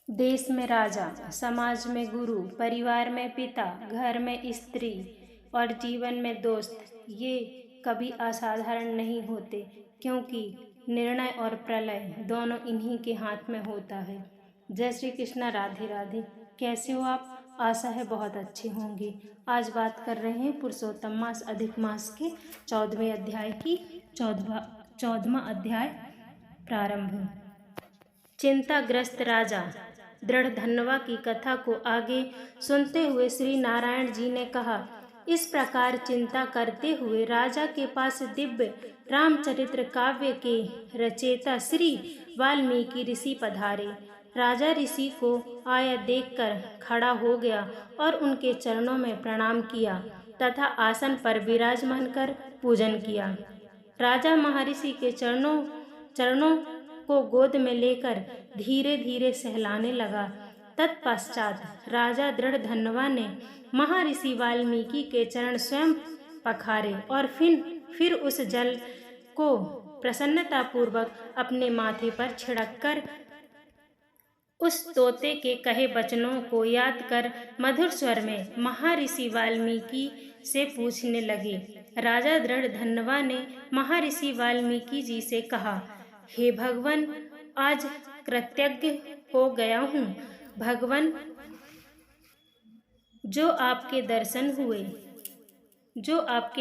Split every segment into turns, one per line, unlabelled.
देश में राजा, समाज में गुरु, परिवार में पिता, घर में स्त्री और जीवन में दोस्त, ये कभी असाधारण नहीं होते, क्योंकि निर्णय और प्रलय दोनों इन्हीं के हाथ में होता है। जय श्री कृष्णा। राधे राधे। कैसे हो आप? आशा है बहुत अच्छे होंगे। आज बात कर रहे हैं पुरुषोत्तम मास अधिक मास के 14वें अध्याय की। 14वां अध्याय प्रारंभ। चिंताग्रस्त राजा दृढ़धन्वा की कथा को आगे सुनते हुए श्री नारायण जी ने कहा, इस प्रकार चिंता करते हुए राजा के पास दिव्य रामचरित्र काव्य के रचयिता श्री वाल्मीकि ऋषि पधारे। राजा ऋषि को आया देखकर खड़ा हो गया और उनके चरणों में प्रणाम किया तथा आसन पर विराजमान कर पूजन किया। राजा महर्षि के चरणों को गोद में लेकर धीरे धीरे सहलाने लगा। तत्पश्चात राजा दृढ़धन्वा ने महर्षि वाल्मीकि के चरण स्वयं पखारे और फिर उस जल को प्रसन्नतापूर्वक अपने माथे पर छिड़ककर उस तोते के कहे वचनों को याद कर मधुर स्वर में महर्षि वाल्मीकि से पूछने लगे। राजा दृढ़धन्वा ने महर्षि वाल्मीकि जी से कहा, हे भगवान, आज कृतज्ञ हो गया हूँ। भगवान, जो आपके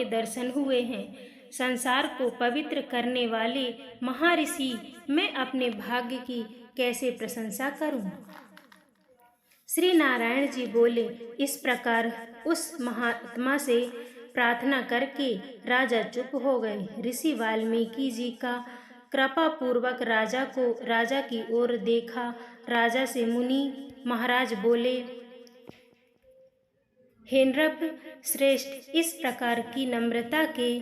दर्शन हुए हैं, संसार को पवित्र करने वाले महर्षि, मैं अपने भाग्य की कैसे प्रशंसा करूं? श्री नारायण जी बोले। इस प्रकार उस महात्मा से प्रार्थना करके राजा चुप हो गए। ऋषि वाल्मीकि जी का कृपा पूर्वक राजा की ओर देखा। राजा से मुनि महाराज बोले, हे नृप श्रेष्ठ, इस प्रकार की नम्रता के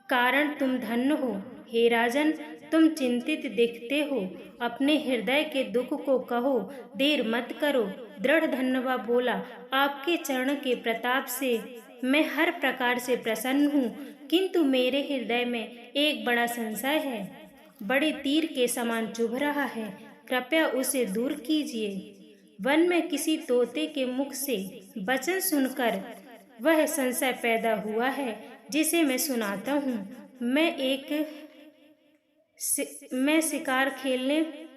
कारण तुम धन्य हो। हे राजन, तुम चिंतित दिखते हो, अपने हृदय के दुख को कहो, देर मत करो। दृढ़धन्वा बोला, आपके चरण के प्रताप से मैं हर प्रकार से प्रसन्न हूँ, किंतु मेरे हृदय में एक बड़ा संशय है, बड़े तीर के समान चुभ रहा है, कृपया उसे दूर कीजिए। वन में किसी तोते के मुख से वचन सुनकर वह संशय पैदा हुआ है, जिसे मैं सुनाता हूँ। मैं शिकार खेलने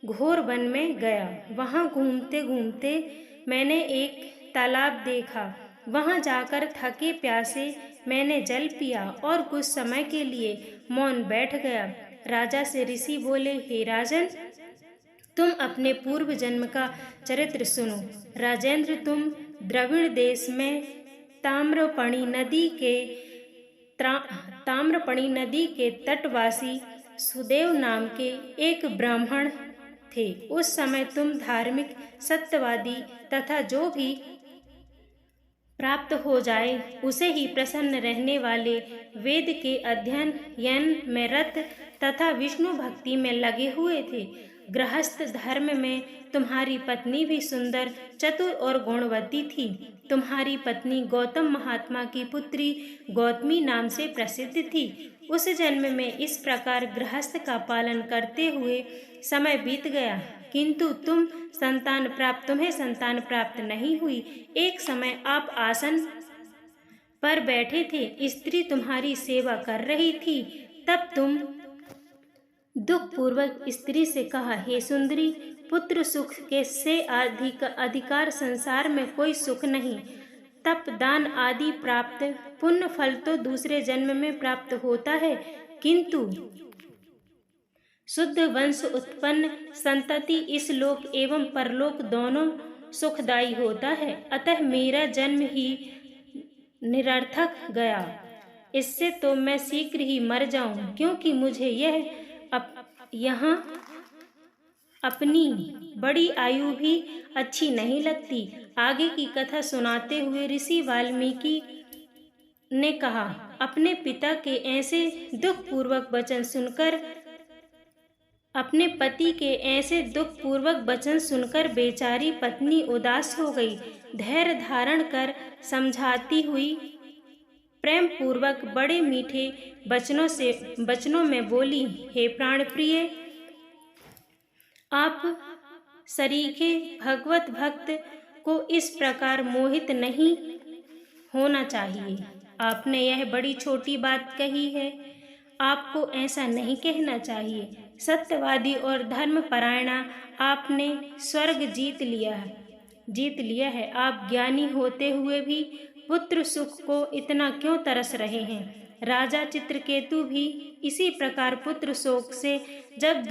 घोर वन में गया। वहाँ घूमते घूमते मैंने एक तालाब देखा। वहाँ जाकर थके प्यासे मैंने जल पिया और कुछ समय के लिए मौन बैठ गया। राजा से ऋषि बोले, हे राजन, तुम अपने पूर्व जन्म का चरित्र सुनो। राजेंद्र, तुम द्रविड़ देश में ताम्रपणी नदी के तटवासी सुदेव नाम के एक ब्राह्मण थे। उस समय तुम धार्मिक, सत्यवादी तथा जो भी प्राप्त हो जाए उसे ही प्रसन्न रहने वाले, वेद के अध्ययन में रत तथा विष्णु भक्ति में लगे हुए थे। गृहस्थ धर्म में तुम्हारी पत्नी भी सुंदर, चतुर और गुणवती थी। तुम्हारी पत्नी गौतम महात्मा की पुत्री गौतमी नाम से प्रसिद्ध थी। उस जन्म में इस प्रकार गृहस्थ का पालन करते हुए समय बीत गया, किंतु तुम्हें संतान प्राप्त नहीं हुई। एक समय आप आसन पर बैठे थे, स्त्री तुम्हारी सेवा कर रही थी। तब तुम दुख पूर्वक स्त्री से कहा, हे सुंदरी, पुत्र सुख के से अधिकार संसार में कोई सुख नहीं। तप, दान आदि प्राप्त पुण्य फल तो दूसरे जन्म में प्राप्त होता है, किंतु शुद्ध वंश उत्पन्न संतति इस लोक एवं परलोक दोनों सुखदायी होता है। अतः मेरा जन्म ही निरर्थक गया। इससे तो मैं शीघ्र ही मर जाऊं, क्योंकि मुझे यहाँ अपनी बड़ी आयु भी अच्छी नहीं लगती। आगे की कथा सुनाते हुए ऋषि वाल्मीकि ने कहा, अपने पिता के ऐसे दुखपूर्वक वचन सुनकर बेचारी पत्नी उदास हो गई। धैर्य धारण कर समझाती हुई प्रेम पूर्वक बड़े मीठे वचनों में बोली, हे प्राण प्रिय, आप सरीखे भगवत भक्त को इस प्रकार मोहित नहीं होना चाहिए। आपने यह बड़ी छोटी बात कही है, आपको ऐसा नहीं कहना चाहिए। सत्यवादी और धर्मपरायणा, आपने स्वर्ग जीत लिया है। आप ज्ञानी होते हुए भी पुत्र सुख को इतना क्यों तरस रहे हैं? राजा चित्रकेतु भी इसी प्रकार पुत्र शोक से जब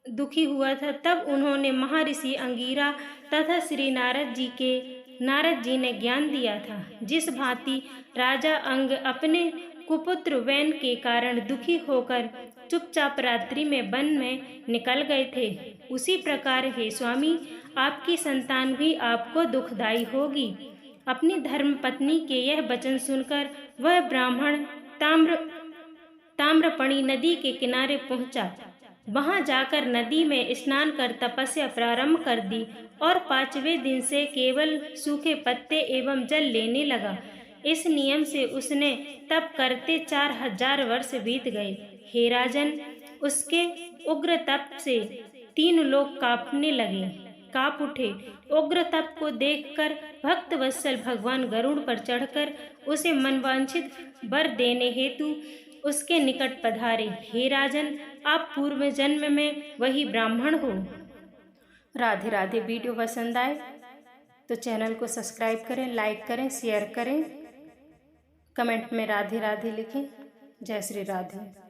दुखी हुआ था, तब उन्होंने महर्षि अंगिरा तथा श्री नारद जी ने ज्ञान दिया था। जिस भांति राजा अंग अपने कुपुत्र वैन के कारण दुखी होकर चुपचाप रात्रि में वन में निकल गए थे, उसी प्रकार हे स्वामी, आपकी संतान भी आपको दुखदाई होगी। अपनी धर्मपत्नी के यह वचन सुनकर वह ब्राह्मण ताम्रपणी नदी के किनारे पहुंचा। वहां जाकर नदी में स्नान कर तपस्या प्रारंभ कर दी और 5वें दिन से केवल सूखे पत्ते एवं जल लेने लगा। इस नियम से उसने तप करते 4000 वर्ष बीत गए। हे राजन, उसके उग्र तप से 3 लोग कांप उठे। उग्र तप को देखकर भक्त वत्सल भगवान गरुड़ पर चढ़कर उसे मनवांछित वर देने हेतु उसके निकट पधारे। हे राजन, आप पूर्व जन्म में वही ब्राह्मण हो। राधे राधे। वीडियो पसंद आए तो चैनल को सब्सक्राइब करें, लाइक करें, शेयर करें, कमेंट में राधे राधे लिखें। जय श्री राधे।